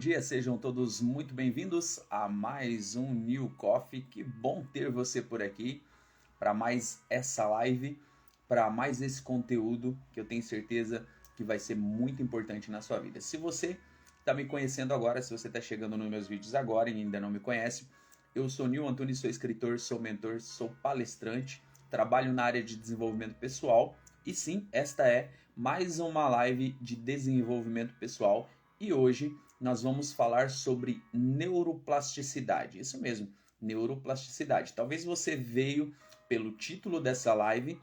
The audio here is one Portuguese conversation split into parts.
Bom dia, sejam todos muito bem-vindos a mais um New Coffee. Que bom ter você por aqui para mais essa live, para mais esse conteúdo que eu tenho certeza que vai ser muito importante na sua vida. Se você está me conhecendo agora, se você está chegando nos meus vídeos agora e ainda não me conhece, eu sou Nil Antunes, sou escritor, sou mentor, sou palestrante, trabalho na área de desenvolvimento pessoal e sim, esta é mais uma live de desenvolvimento pessoal e hoje nós vamos falar sobre neuroplasticidade. Isso mesmo, neuroplasticidade. Talvez você veio pelo título dessa live,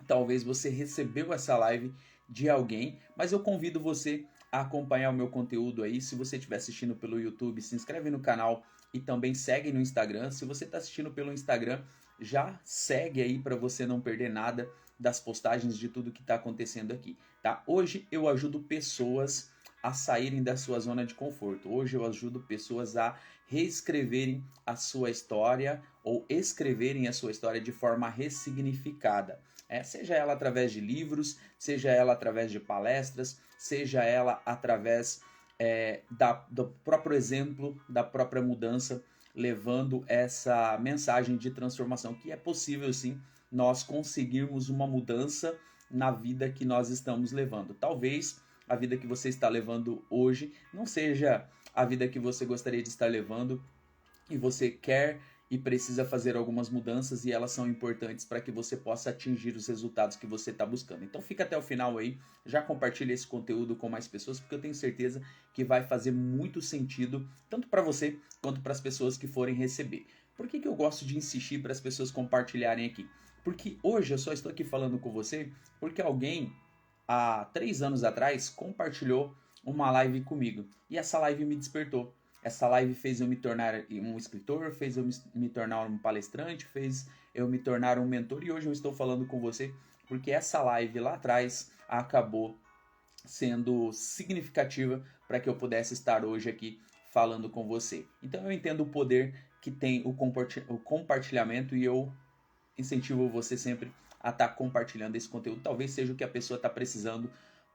talvez você recebeu essa live de alguém, mas eu convido você a acompanhar o meu conteúdo aí. Se você estiver assistindo pelo YouTube, se inscreve no canal e também segue no Instagram. Se você está assistindo pelo Instagram, já segue aí para você não perder nada das postagens de tudo que está acontecendo aqui, tá? Hoje eu ajudo pessoas a saírem da sua zona de conforto. Hoje eu ajudo pessoas a reescreverem a sua história ou escreverem a sua história de forma ressignificada. Seja ela através de livros, seja ela através de palestras, seja ela através do próprio exemplo, da própria mudança, levando essa mensagem de transformação, que é possível sim nós conseguirmos uma mudança na vida que nós estamos levando. Talvez a vida que você está levando hoje não seja a vida que você gostaria de estar levando e você quer e precisa fazer algumas mudanças e elas são importantes para que você possa atingir os resultados que você está buscando. Então fica até o final aí, já compartilha esse conteúdo com mais pessoas, porque eu tenho certeza que vai fazer muito sentido, tanto para você quanto para as pessoas que forem receber. Por que eu gosto de insistir para as pessoas compartilharem aqui? Porque hoje eu só estou aqui falando com você porque alguém, há 3 anos atrás, compartilhou uma live comigo e essa live me despertou. Essa live fez eu me tornar um escritor, fez eu me tornar um palestrante, fez eu me tornar um mentor e hoje eu estou falando com você porque essa live lá atrás acabou sendo significativa para que eu pudesse estar hoje aqui falando com você. Então eu entendo o poder que tem o compartilhamento e eu incentivo você sempre a estar compartilhando esse conteúdo. Talvez seja o que a pessoa está precisando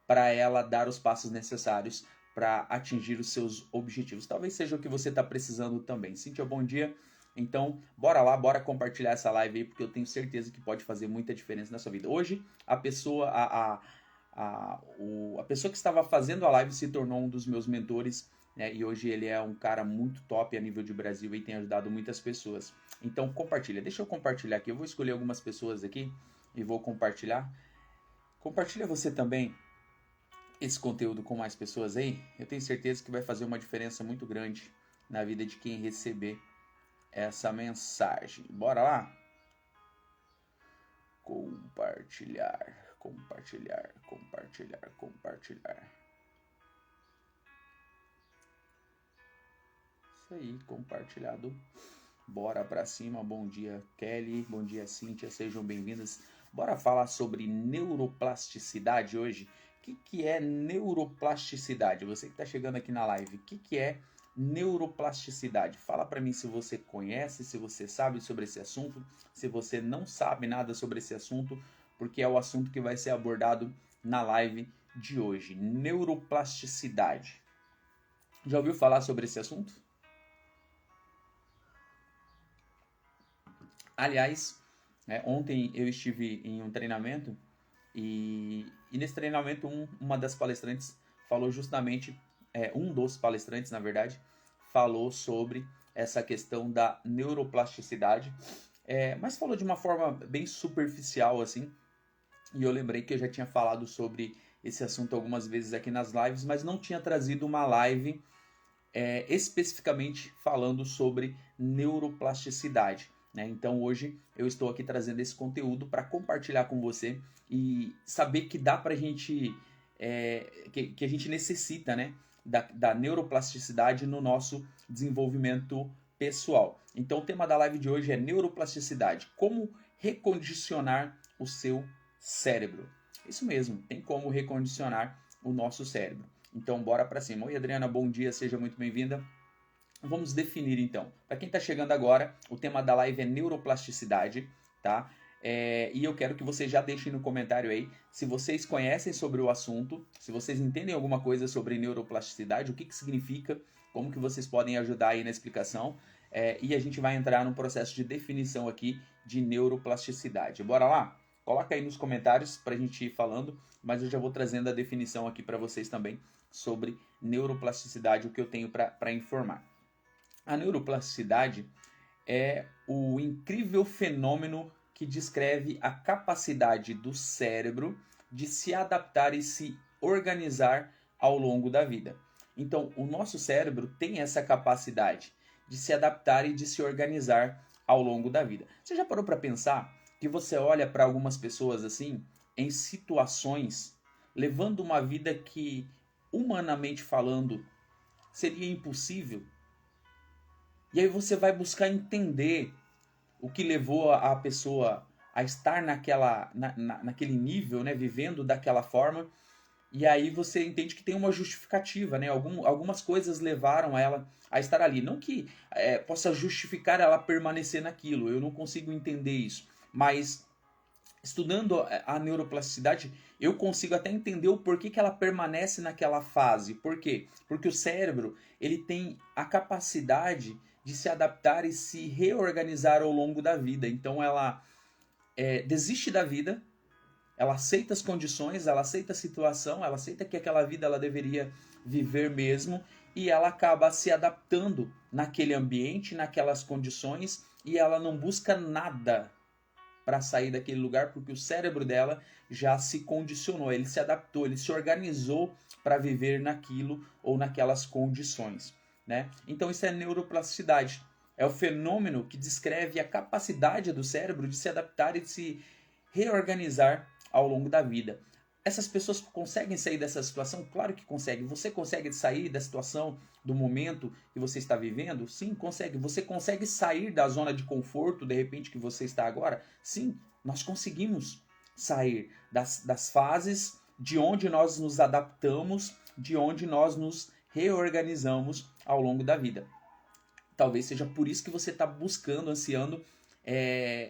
para ela dar os passos necessários para atingir os seus objetivos. Talvez seja o que você está precisando também. Cíntia, bom dia. Então, bora lá, bora compartilhar essa live aí, porque eu tenho certeza que pode fazer muita diferença na sua vida. Hoje, a pessoa que estava fazendo a live se tornou um dos meus mentores, né? E hoje ele é um cara muito top a nível de Brasil e tem ajudado muitas pessoas. Então, compartilha. Deixa eu compartilhar aqui. Eu vou escolher algumas pessoas aqui e vou compartilhar. Compartilha você também esse conteúdo com mais pessoas aí, eu tenho certeza que vai fazer uma diferença muito grande na vida de quem receber essa mensagem. Bora lá? Compartilhar, compartilhar, compartilhar, compartilhar. Isso aí, compartilhado. Bora pra cima. Bom dia, Kelly. Bom dia, Cíntia. Sejam bem-vindas. Bora falar sobre neuroplasticidade hoje. O que é neuroplasticidade? Você que está chegando aqui na live, o que é neuroplasticidade? Fala para mim se você conhece, se você sabe sobre esse assunto, se você não sabe nada sobre esse assunto, porque é o assunto que vai ser abordado na live de hoje. Neuroplasticidade. Já ouviu falar sobre esse assunto? Aliás, ontem eu estive em um treinamento e nesse treinamento uma das palestrantes falou justamente, um dos palestrantes na verdade, falou sobre essa questão da neuroplasticidade, mas falou de uma forma bem superficial assim, e eu lembrei que eu já tinha falado sobre esse assunto algumas vezes aqui nas lives, mas não tinha trazido uma live especificamente falando sobre neuroplasticidade. Então hoje eu estou aqui trazendo esse conteúdo para compartilhar com você e saber que dá para a gente, que a gente necessita, né, da neuroplasticidade no nosso desenvolvimento pessoal. Então o tema da live de hoje é neuroplasticidade, como recondicionar o seu cérebro. Isso mesmo, tem como recondicionar o nosso cérebro. Então bora para cima. Oi Adriana, bom dia, seja muito bem-vinda. Vamos definir então. Para quem está chegando agora, o tema da live é neuroplasticidade, tá? E eu quero que vocês já deixem no comentário aí se vocês conhecem sobre o assunto, se vocês entendem alguma coisa sobre neuroplasticidade, o que significa, como que vocês podem ajudar aí na explicação. E a gente vai entrar num processo de definição aqui de neuroplasticidade. Bora lá? Coloca aí nos comentários para a gente ir falando, mas eu já vou trazendo a definição aqui para vocês também sobre neuroplasticidade, o que eu tenho para informar. A neuroplasticidade é o incrível fenômeno que descreve a capacidade do cérebro de se adaptar e se organizar ao longo da vida. Então, o nosso cérebro tem essa capacidade de se adaptar e de se organizar ao longo da vida. Você já parou para pensar que você olha para algumas pessoas assim, em situações, levando uma vida que, humanamente falando, seria impossível? E aí você vai buscar entender o que levou a pessoa a estar naquele nível, né, vivendo daquela forma. E aí você entende que tem uma justificativa, né? Algumas coisas levaram ela a estar ali. Não que possa justificar ela permanecer naquilo, eu não consigo entender isso. Mas estudando a neuroplasticidade, eu consigo até entender o porquê que ela permanece naquela fase. Por quê? Porque o cérebro ele tem a capacidade de se adaptar e se reorganizar ao longo da vida. Então ela desiste da vida, ela aceita as condições, ela aceita a situação, ela aceita que aquela vida ela deveria viver mesmo e ela acaba se adaptando naquele ambiente, naquelas condições e ela não busca nada para sair daquele lugar porque o cérebro dela já se condicionou, ele se adaptou, ele se organizou para viver naquilo ou naquelas condições, né? Então isso é neuroplasticidade. É o fenômeno que descreve a capacidade do cérebro de se adaptar e de se reorganizar ao longo da vida. Essas pessoas conseguem sair dessa situação? Claro que conseguem. Você consegue sair da situação, do momento que você está vivendo? Sim, consegue. Você consegue sair da zona de conforto, de repente, que você está agora? Sim, nós conseguimos sair das fases de onde nós nos adaptamos, de onde nós nos reorganizamos ao longo da vida. Talvez seja por isso que você está buscando, ansiando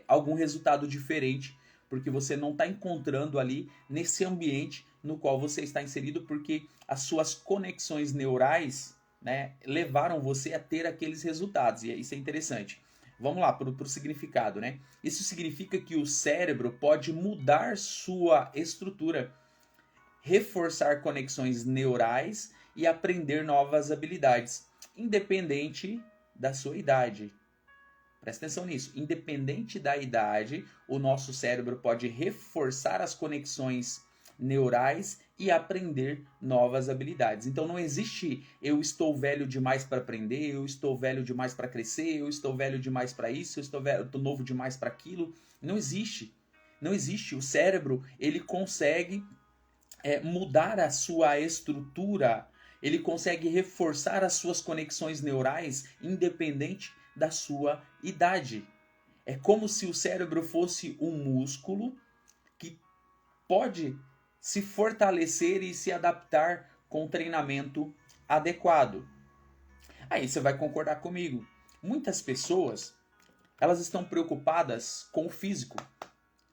algum resultado diferente, porque você não está encontrando ali nesse ambiente no qual você está inserido, porque as suas conexões neurais, né, levaram você a ter aqueles resultados, e isso é interessante. Vamos lá para o significado, né? Isso significa que o cérebro pode mudar sua estrutura, reforçar conexões neurais e aprender novas habilidades, independente da sua idade. Presta atenção nisso. Independente da idade, o nosso cérebro pode reforçar as conexões neurais e aprender novas habilidades. Então não existe eu estou velho demais para aprender, eu estou velho demais para crescer, eu estou velho demais para isso, eu estou novo demais para aquilo. Não existe. Não existe. O cérebro ele consegue mudar a sua estrutura, ele consegue reforçar as suas conexões neurais independente da sua idade. É como se o cérebro fosse um músculo que pode se fortalecer e se adaptar com treinamento adequado. Aí você vai concordar comigo. Muitas pessoas, elas estão preocupadas com o físico,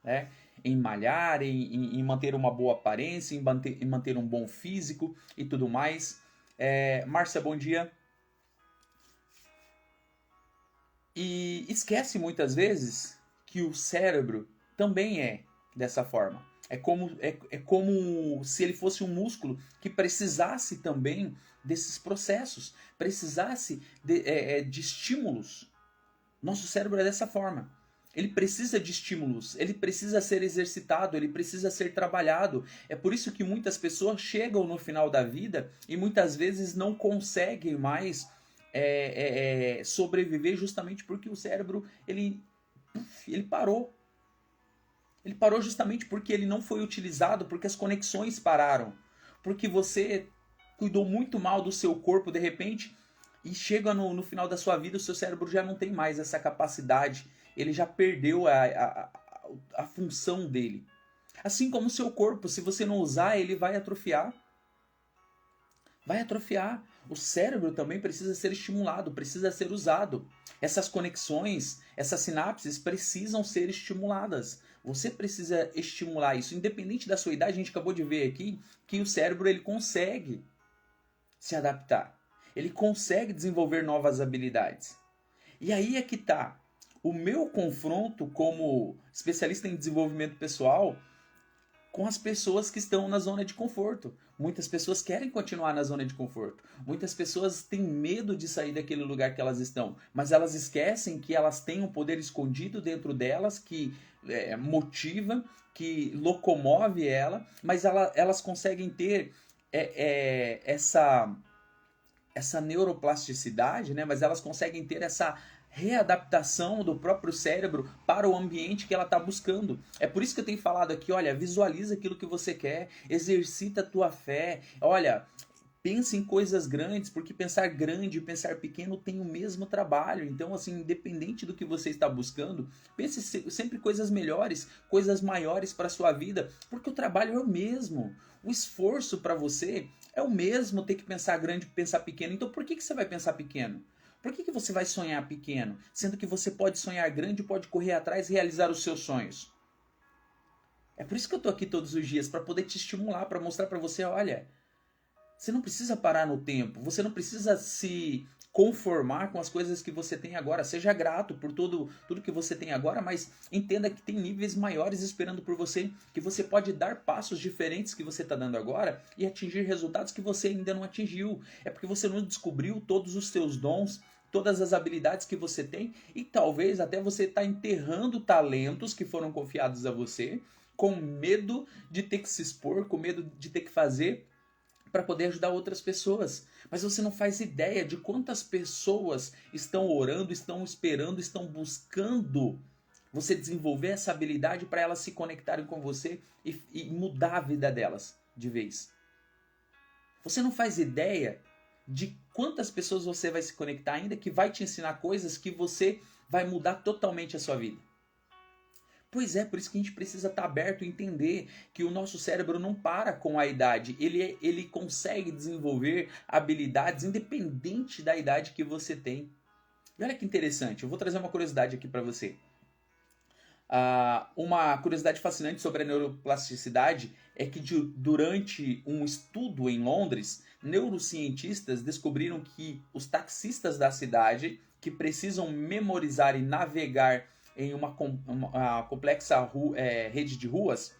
né? Em malhar, em manter uma boa aparência, em manter um bom físico e tudo mais. Márcia, bom dia. E esquece muitas vezes que o cérebro também é dessa forma. É como se ele fosse um músculo que precisasse também desses processos, precisasse de estímulos. Nosso cérebro é dessa forma. Ele precisa de estímulos, ele precisa ser exercitado, ele precisa ser trabalhado. É por isso que muitas pessoas chegam no final da vida e muitas vezes não conseguem mais sobreviver, justamente porque o cérebro ele parou. Ele parou justamente porque ele não foi utilizado, porque as conexões pararam. Porque você cuidou muito mal do seu corpo de repente e chega no final da sua vida, o seu cérebro já não tem mais essa capacidade. Ele já perdeu a função dele. Assim como o seu corpo, se você não usar, ele vai atrofiar. Vai atrofiar. O cérebro também precisa ser estimulado, precisa ser usado. Essas conexões, essas sinapses precisam ser estimuladas. Você precisa estimular isso. Independente da sua idade, a gente acabou de ver aqui que o cérebro ele consegue se adaptar. Ele consegue desenvolver novas habilidades. E aí é que está. O meu confronto como especialista em desenvolvimento pessoal com as pessoas que estão na zona de conforto. Muitas pessoas querem continuar na zona de conforto. Muitas pessoas têm medo de sair daquele lugar que elas estão. Mas elas esquecem que elas têm um poder escondido dentro delas que motiva, que locomove mas elas conseguem ter essa neuroplasticidade, né? Mas elas conseguem ter essa readaptação do próprio cérebro para o ambiente que ela está buscando. É por isso que eu tenho falado aqui, olha, visualiza aquilo que você quer, exercita a tua fé, olha, pense em coisas grandes, porque pensar grande e pensar pequeno tem o mesmo trabalho. Então, assim, independente do que você está buscando, pense sempre coisas melhores, coisas maiores para a sua vida, porque o trabalho é o mesmo. O esforço para você é o mesmo ter que pensar grande e pensar pequeno. Então, por que você vai pensar pequeno? Por que você vai sonhar pequeno? Sendo que você pode sonhar grande, pode correr atrás e realizar os seus sonhos. É por isso que eu estou aqui todos os dias, para poder te estimular, para mostrar para você, olha, você não precisa parar no tempo, você não precisa se conformar com as coisas que você tem agora. Seja grato por tudo que você tem agora, mas entenda que tem níveis maiores esperando por você, que você pode dar passos diferentes que você está dando agora e atingir resultados que você ainda não atingiu. É porque você não descobriu todos os seus dons, todas as habilidades que você tem e talvez até você está enterrando talentos que foram confiados a você com medo de ter que se expor, com medo de ter que fazer para poder ajudar outras pessoas. Mas você não faz ideia de quantas pessoas estão orando, estão esperando, estão buscando você desenvolver essa habilidade para elas se conectarem com você e mudar a vida delas de vez. Você não faz ideia de quantas pessoas você vai se conectar ainda que vai te ensinar coisas que você vai mudar totalmente a sua vida. Pois é, por isso que a gente precisa estar aberto e entender que o nosso cérebro não para com a idade. Ele consegue desenvolver habilidades independente da idade que você tem. E olha que interessante, eu vou trazer uma curiosidade aqui para você. Uma curiosidade fascinante sobre a neuroplasticidade é que durante um estudo em Londres, neurocientistas descobriram que os taxistas da cidade que precisam memorizar e navegar em uma complexa rede de ruas,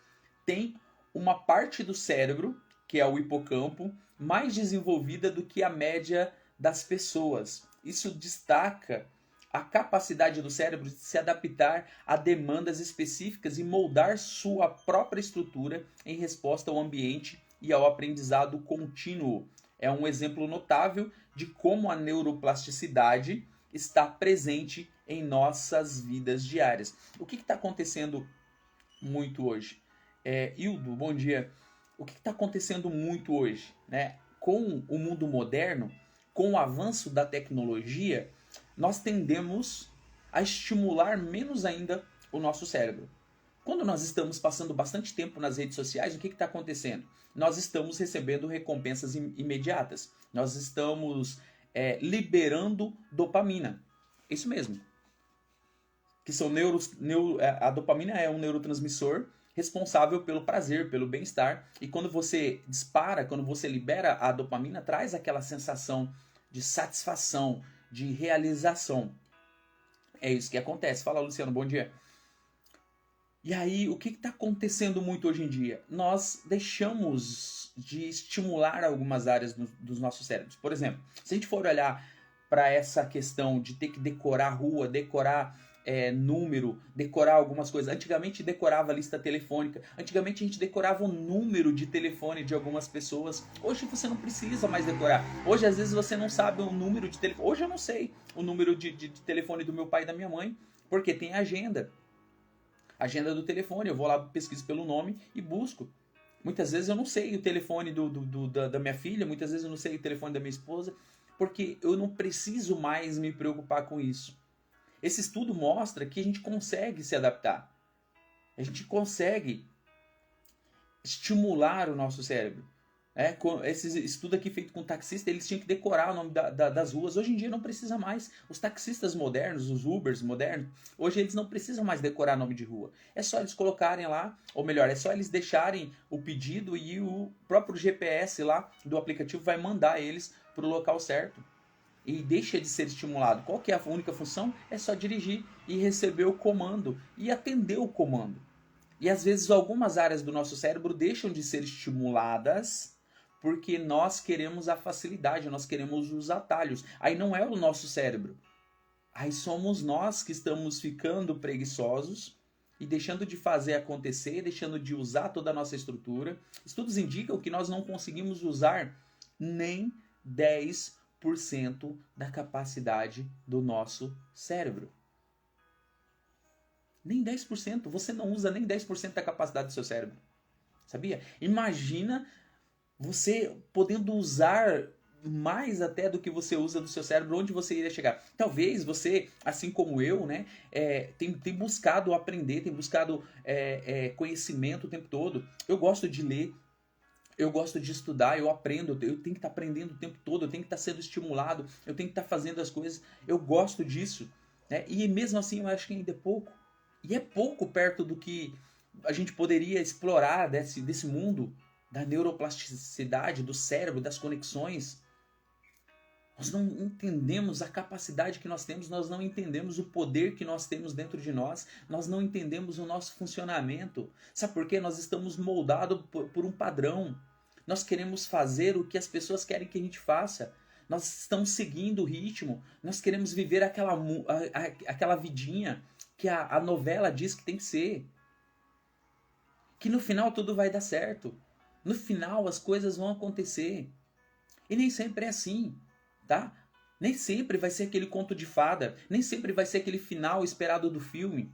tem uma parte do cérebro, que é o hipocampo, mais desenvolvida do que a média das pessoas. Isso destaca a capacidade do cérebro de se adaptar a demandas específicas e moldar sua própria estrutura em resposta ao ambiente e ao aprendizado contínuo. É um exemplo notável de como a neuroplasticidade está presente em nossas vidas diárias. O que está acontecendo muito hoje? Hildo, bom dia. O que está acontecendo muito hoje? Né? Com o mundo moderno, com o avanço da tecnologia, nós tendemos a estimular menos ainda o nosso cérebro. Quando nós estamos passando bastante tempo nas redes sociais, o que está acontecendo? Nós estamos recebendo recompensas imediatas. Nós estamos liberando dopamina. Isso mesmo. Que são a dopamina é um neurotransmissor responsável pelo prazer, pelo bem-estar. E quando você dispara, quando você libera a dopamina, traz aquela sensação de satisfação, de realização. É isso que acontece. Fala, Luciano, bom dia. E aí, o que está acontecendo muito hoje em dia? Nós deixamos de estimular algumas áreas dos nossos cérebros. Por exemplo, se a gente for olhar para essa questão de ter que decorar rua, decorar número, decorar algumas coisas. Antigamente decorava a lista telefônica. Antigamente a gente decorava o número de telefone de algumas pessoas. Hoje você não precisa mais decorar. Hoje às vezes você não sabe o número de telefone. Hoje eu não sei o número de telefone do meu pai e da minha mãe, porque tem agenda. Agenda do telefone. Eu vou lá, pesquiso pelo nome e busco. Muitas vezes eu não sei o telefone da minha filha, muitas vezes eu não sei o telefone da minha esposa, porque eu não preciso mais me preocupar com isso. Esse estudo mostra que a gente consegue se adaptar. A gente consegue estimular o nosso cérebro. Esse estudo aqui feito com taxista, eles tinham que decorar o nome das ruas. Hoje em dia não precisa mais. Os taxistas modernos, os Ubers modernos, hoje eles não precisam mais decorar nome de rua. É só eles colocarem lá, ou melhor, é só eles deixarem o pedido e o próprio GPS lá do aplicativo vai mandar eles para o local certo. E deixa de ser estimulado. Qual que é a única função? É só dirigir e receber o comando e atender o comando. E às vezes algumas áreas do nosso cérebro deixam de ser estimuladas porque nós queremos a facilidade, nós queremos os atalhos. Aí não é o nosso cérebro. Aí somos nós que estamos ficando preguiçosos e deixando de fazer acontecer, deixando de usar toda a nossa estrutura. Estudos indicam que nós não conseguimos usar nem 10% da capacidade do nosso cérebro. Nem 10%. Você não usa nem 10% da capacidade do seu cérebro. Sabia? Imagina você podendo usar mais até do que você usa do seu cérebro, onde você iria chegar. Talvez você, assim como eu, né, tem buscado aprender, tem buscado conhecimento o tempo todo. Eu gosto de ler, eu gosto de estudar, eu aprendo, eu tenho que estar aprendendo o tempo todo, eu tenho que estar sendo estimulado, eu tenho que estar fazendo as coisas, eu gosto disso. Né? E mesmo assim eu acho que ainda é pouco. E é pouco perto do que a gente poderia explorar desse mundo, da neuroplasticidade, do cérebro, das conexões. Nós não entendemos a capacidade que nós temos, nós não entendemos o poder que nós temos dentro de nós, nós não entendemos o nosso funcionamento. Sabe por quê? Nós estamos moldados por um padrão. Nós queremos fazer o que as pessoas querem que a gente faça. Nós estamos seguindo o ritmo, nós queremos viver aquela vidinha que a novela diz que tem que ser. Que no final tudo vai dar certo. No final as coisas vão acontecer. E nem sempre é assim, tá? Nem sempre vai ser aquele conto de fada. Nem sempre vai ser aquele final esperado do filme.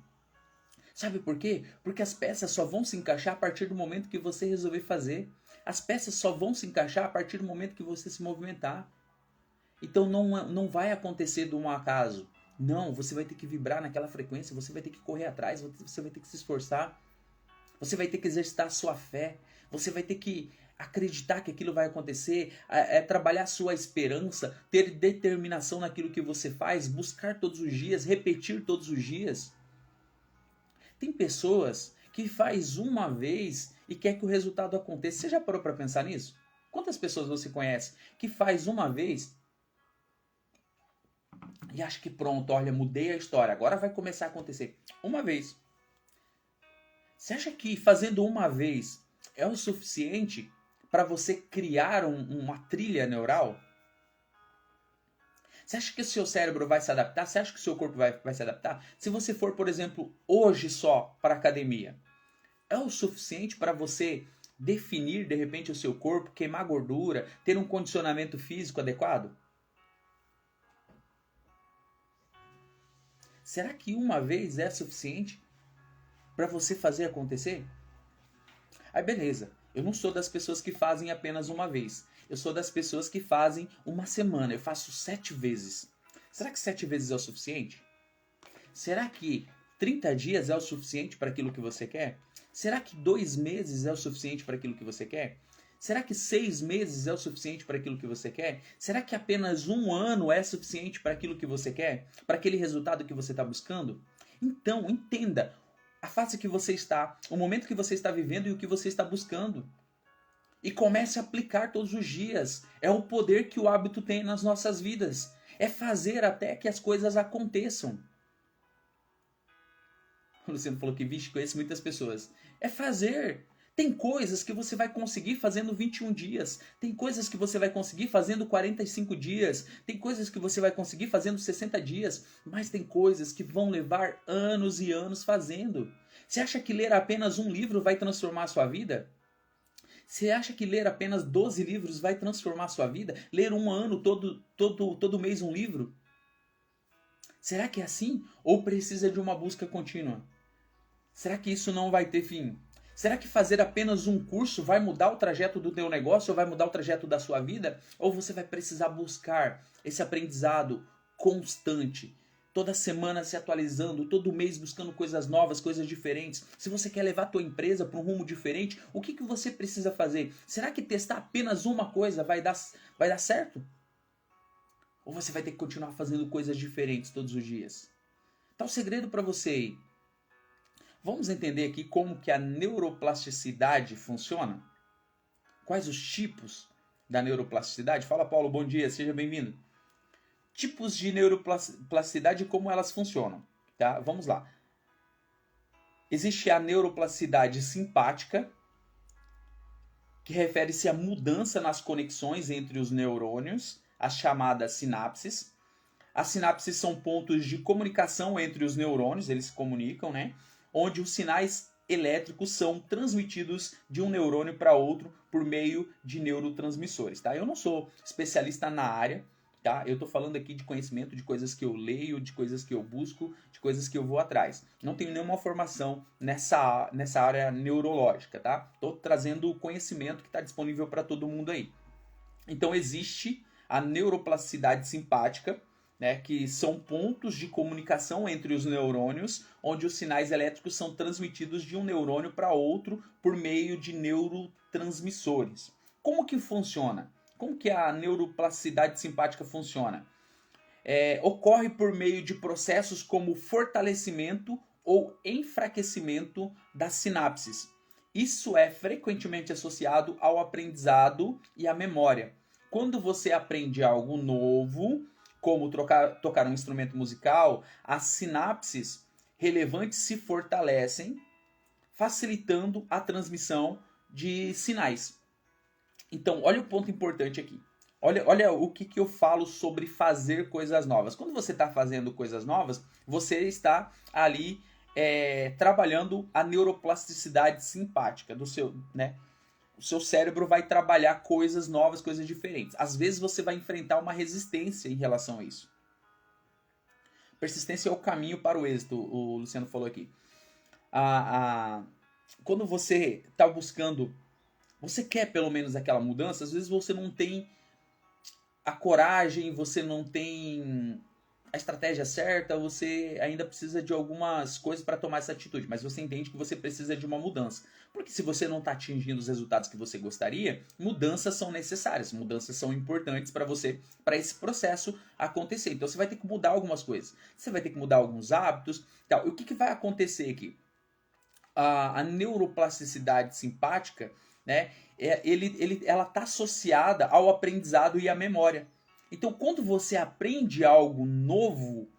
Sabe por quê? Porque as peças só vão se encaixar a partir do momento que você resolver fazer. As peças só vão se encaixar a partir do momento que você se movimentar. Então não vai acontecer de um acaso. Não, você vai ter que vibrar naquela frequência, você vai ter que correr atrás, você vai ter que se esforçar. Você vai ter que exercitar a sua fé. Você vai ter que acreditar que aquilo vai acontecer, trabalhar a sua esperança, ter determinação naquilo que você faz, buscar todos os dias, repetir todos os dias. Tem pessoas que faz uma vez e quer que o resultado aconteça. Você já parou para pensar nisso? Quantas pessoas você conhece que faz uma vez e acha que pronto, olha, mudei a história, agora vai começar a acontecer? Uma vez. Você acha que fazendo uma vez é o suficiente para você criar uma trilha neural? Você acha que o seu cérebro vai se adaptar? Você acha que o seu corpo vai se adaptar? Se você for, por exemplo, hoje só para a academia, é o suficiente para você definir, de repente, o seu corpo, queimar gordura, ter um condicionamento físico adequado? Será que uma vez é suficiente para você fazer acontecer? Aí beleza, eu não sou das pessoas que fazem apenas uma vez. Eu sou das pessoas que fazem uma semana. Eu faço 7 vezes. Será que 7 vezes é o suficiente? Será que 30 dias é o suficiente para aquilo que você quer? Será que 2 meses é o suficiente para aquilo que você quer? Será que 6 meses é o suficiente para aquilo que você quer? Será que apenas 1 ano é suficiente para aquilo que você quer? Para aquele resultado que você está buscando? Então, entenda a fase que você está, o momento que você está vivendo e o que você está buscando. E comece a aplicar todos os dias. É o poder que o hábito tem nas nossas vidas. É fazer até que as coisas aconteçam. O Luciano falou que, vixe, conheço muitas pessoas. É fazer. Tem coisas que você vai conseguir fazendo 21 dias. Tem coisas que você vai conseguir fazendo 45 dias. Tem coisas que você vai conseguir fazendo 60 dias. Mas tem coisas que vão levar anos e anos fazendo. Você acha que ler apenas um livro vai transformar a sua vida? Você acha que ler apenas 12 livros vai transformar a sua vida? Ler um ano, todo mês um livro? Será que é assim? Ou precisa de uma busca contínua? Será que isso não vai ter fim? Será que fazer apenas um curso vai mudar o trajeto do teu negócio ou vai mudar o trajeto da sua vida? Ou você vai precisar buscar esse aprendizado constante? toda semana se atualizando, todo mês buscando coisas novas, coisas diferentes, se você quer levar a tua empresa para um rumo diferente, o que você precisa fazer? Será que testar apenas uma coisa vai dar certo? Ou você vai ter que continuar fazendo coisas diferentes todos os dias? Tá o segredo para você aí. Vamos entender aqui como que a neuroplasticidade funciona? Quais os tipos da neuroplasticidade? Fala, Paulo, bom dia, seja bem-vindo. Tipos de neuroplasticidade e como elas funcionam, tá? Vamos lá. Existe a neuroplasticidade simpática, que refere-se à mudança nas conexões entre os neurônios, as chamadas sinapses. As sinapses são pontos de comunicação entre os neurônios, eles se comunicam, né? Onde os sinais elétricos são transmitidos de um neurônio para outro por meio de neurotransmissores, tá? Eu não sou especialista na área, tá? Eu estou falando aqui de conhecimento, de coisas que eu leio, de coisas que eu busco, de coisas que eu vou atrás. Não tenho nenhuma formação nessa área neurológica, tá? Estou trazendo o conhecimento que está disponível para todo mundo aí. Então existe a neuroplasticidade simpática, né, que são pontos de comunicação entre os neurônios, onde os sinais elétricos são transmitidos de um neurônio para outro por meio de neurotransmissores. Como que funciona? Como que a neuroplasticidade simpática funciona? Ocorre por meio de processos como fortalecimento ou enfraquecimento das sinapses. Isso é frequentemente associado ao aprendizado e à memória. Quando você aprende algo novo, como tocar um instrumento musical, as sinapses relevantes se fortalecem, facilitando a transmissão de sinais. Então, olha o ponto importante aqui. Olha o que eu falo sobre fazer coisas novas. Quando você está fazendo coisas novas, você está ali trabalhando a neuroplasticidade simpática do seu, né? O seu cérebro vai trabalhar coisas novas, coisas diferentes. Às vezes você vai enfrentar uma resistência em relação a isso. Persistência é o caminho para o êxito, o Luciano falou aqui. Quando você está buscando, você quer pelo menos aquela mudança, às vezes você não tem a coragem, você não tem a estratégia certa, você ainda precisa de algumas coisas para tomar essa atitude, mas você entende que você precisa de uma mudança. Porque se você não está atingindo os resultados que você gostaria, mudanças são necessárias, mudanças são importantes para você, para esse processo acontecer. Então você vai ter que mudar algumas coisas, você vai ter que mudar alguns hábitos, tal. E o que vai acontecer aqui? A neuroplasticidade simpática, né, ela está associada ao aprendizado e à memória. Então, quando você aprende algo novo,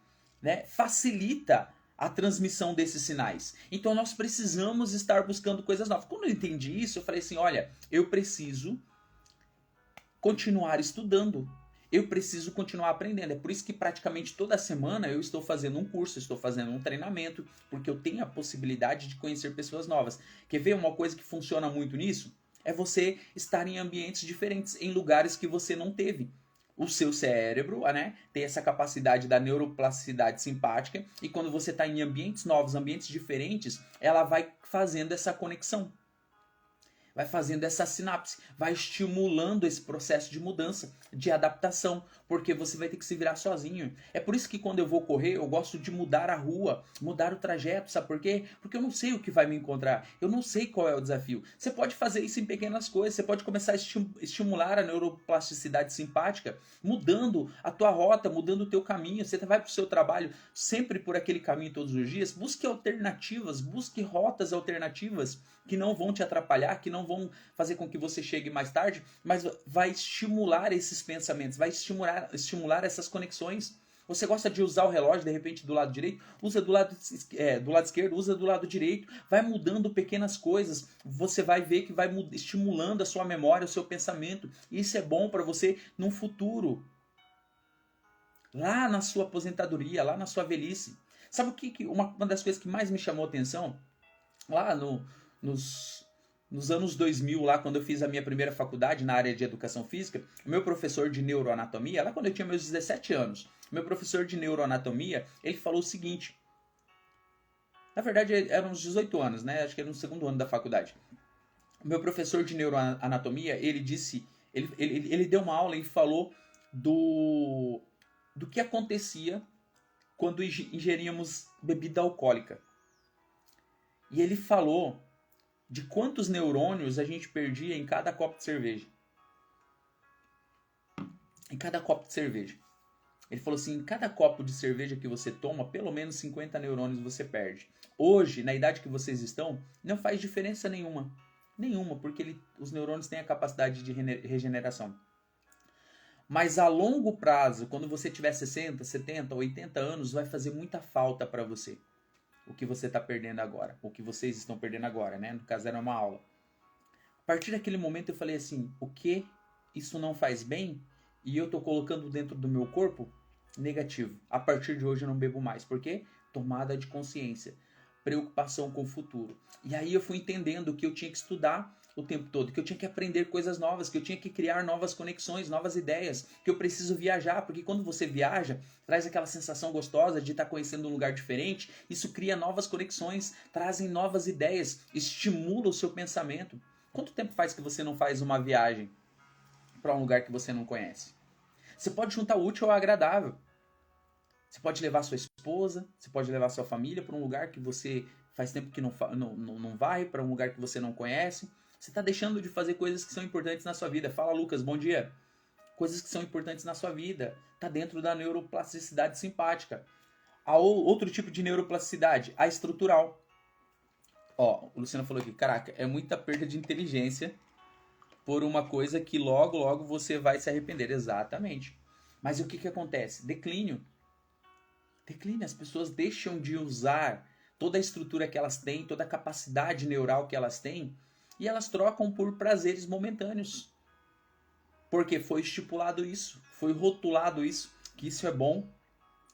né, facilita a transmissão desses sinais. Então, nós precisamos estar buscando coisas novas. Quando eu entendi isso, eu falei assim, olha, eu preciso continuar estudando. Eu preciso continuar aprendendo. É por isso que praticamente toda semana eu estou fazendo um curso, estou fazendo um treinamento, porque eu tenho a possibilidade de conhecer pessoas novas. Quer ver uma coisa que funciona muito nisso? É você estar em ambientes diferentes, em lugares que você não teve. O seu cérebro, né, tem essa capacidade da neuroplasticidade simpática, e quando você está em ambientes novos, ambientes diferentes, ela vai fazendo essa conexão. Vai fazendo essa sinapse, vai estimulando esse processo de mudança, de adaptação, porque você vai ter que se virar sozinho. É por isso que quando eu vou correr, eu gosto de mudar a rua, mudar o trajeto, sabe por quê? Porque eu não sei o que vai me encontrar, eu não sei qual é o desafio. Você pode fazer isso em pequenas coisas, você pode começar a estimular a neuroplasticidade simpática, mudando a tua rota, mudando o teu caminho. Você vai para o seu trabalho sempre por aquele caminho todos os dias, busque alternativas, busque rotas alternativas que não vão te atrapalhar, que não vão fazer com que você chegue mais tarde, mas vai estimular esses pensamentos, vai estimular essas conexões. Você gosta de usar o relógio, de repente, do lado direito? Usa do lado esquerdo, usa do lado direito. Vai mudando pequenas coisas. Você vai ver que vai estimulando a sua memória, o seu pensamento. Isso é bom para você no futuro. Lá na sua aposentadoria, lá na sua velhice. Sabe o que uma das coisas que mais me chamou a atenção? Lá nos anos 2000, lá quando eu fiz a minha primeira faculdade na área de educação física, o meu professor de neuroanatomia, lá quando eu tinha meus 17 anos, meu professor de neuroanatomia, ele falou o seguinte, na verdade eram uns 18 anos, né? Acho que era no segundo ano da faculdade. O meu professor de neuroanatomia, ele disse, ele deu uma aula e falou do que acontecia quando ingeríamos bebida alcoólica. E ele falou de quantos neurônios a gente perdia em cada copo de cerveja. Em cada copo de cerveja. Ele falou assim, em cada copo de cerveja que você toma, pelo menos 50 neurônios você perde. Hoje, na idade que vocês estão, não faz diferença nenhuma. Nenhuma, porque os neurônios têm a capacidade de regeneração. Mas a longo prazo, quando você tiver 60, 70, 80 anos, vai fazer muita falta para você. O que você está perdendo agora. O que vocês estão perdendo agora, né? No caso, era uma aula. A partir daquele momento eu falei assim, o que isso não faz bem e eu estou colocando dentro do meu corpo? Negativo. A partir de hoje eu não bebo mais. Por quê? Tomada de consciência. Preocupação com o futuro. E aí eu fui entendendo que eu tinha que estudar o tempo todo, que eu tinha que aprender coisas novas, que eu tinha que criar novas conexões, novas ideias, que eu preciso viajar, porque quando você viaja, traz aquela sensação gostosa de estar conhecendo um lugar diferente, isso cria novas conexões, trazem novas ideias, estimula o seu pensamento. Quanto tempo faz que você não faz uma viagem para um lugar que você não conhece? Você pode juntar o útil ao agradável. Você pode levar sua esposa, você pode levar sua família para um lugar que você faz tempo que não vai, para um lugar que você não conhece. Você está deixando de fazer coisas que são importantes na sua vida. Fala, Lucas, bom dia. Coisas que são importantes na sua vida. Está dentro da neuroplasticidade simpática. Há outro tipo de neuroplasticidade, a estrutural. Ó, o Luciano falou aqui, caraca, é muita perda de inteligência por uma coisa que logo, logo você vai se arrepender. Exatamente. Mas o que acontece? Declínio. Declínio. As pessoas deixam de usar toda a estrutura que elas têm, toda a capacidade neural que elas têm, e elas trocam por prazeres momentâneos. Porque foi estipulado isso, foi rotulado isso, que isso é bom,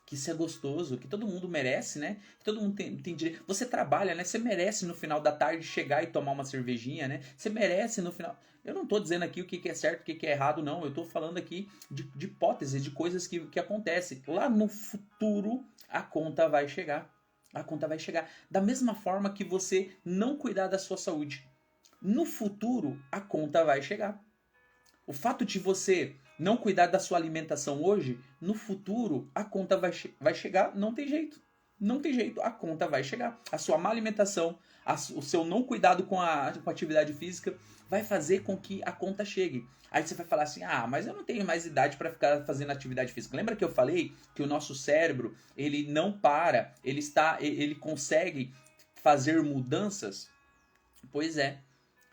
que isso é gostoso, que todo mundo merece, né? Que todo mundo tem direito. Você trabalha, né? Você merece no final da tarde chegar e tomar uma cervejinha, né? Você merece no final... Eu não estou dizendo aqui o que é certo, o que é errado, não. Eu estou falando aqui de hipóteses, de coisas que acontecem. Lá no futuro, a conta vai chegar. A conta vai chegar. Da mesma forma que você não cuidar da sua saúde. No futuro, a conta vai chegar. O fato de você não cuidar da sua alimentação hoje, no futuro, a conta vai chegar, não tem jeito. Não tem jeito, a conta vai chegar. A sua má alimentação, o seu não cuidado com a atividade física, vai fazer com que a conta chegue. Aí você vai falar assim, mas eu não tenho mais idade para ficar fazendo atividade física. Lembra que eu falei que o nosso cérebro, ele não para, ele consegue fazer mudanças? Pois é.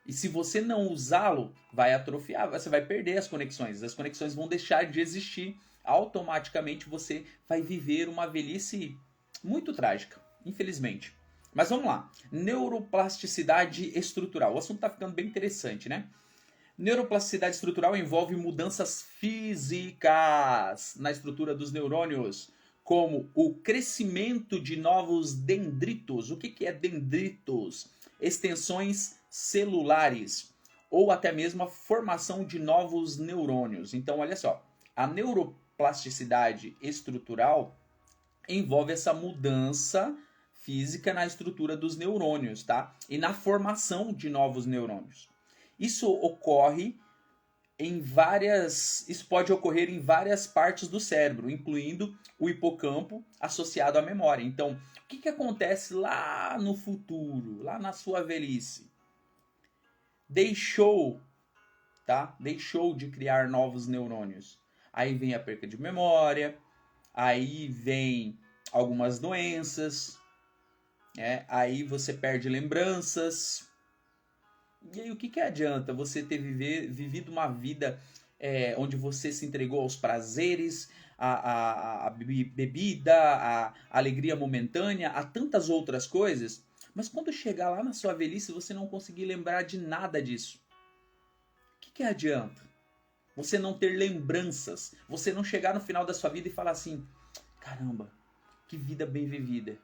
E se você não usá-lo, vai atrofiar, você vai perder as conexões vão deixar de existir. Automaticamente você vai viver uma velhice muito trágica, infelizmente. Mas vamos lá, neuroplasticidade estrutural. O assunto está ficando bem interessante, né? Neuroplasticidade estrutural envolve mudanças físicas na estrutura dos neurônios, como o crescimento de novos dendritos. O que é dendritos? Extensões celulares, ou até mesmo a formação de novos neurônios. Então, olha só, a neuroplasticidade estrutural envolve essa mudança física na estrutura dos neurônios, tá? E na formação de novos neurônios. Isso pode ocorrer em várias partes do cérebro, incluindo o hipocampo associado à memória. Então, o que acontece lá no futuro, lá na sua velhice? Deixou de criar novos neurônios. Aí vem a perca de memória, aí vem algumas doenças, aí você perde lembranças. E aí o que adianta você ter vivido uma vida onde você se entregou aos prazeres, a bebida, a alegria momentânea, a tantas outras coisas, mas quando chegar lá na sua velhice você não conseguir lembrar de nada disso? O que adianta? Você não ter lembranças, você não chegar no final da sua vida e falar assim, caramba, que vida bem vivida.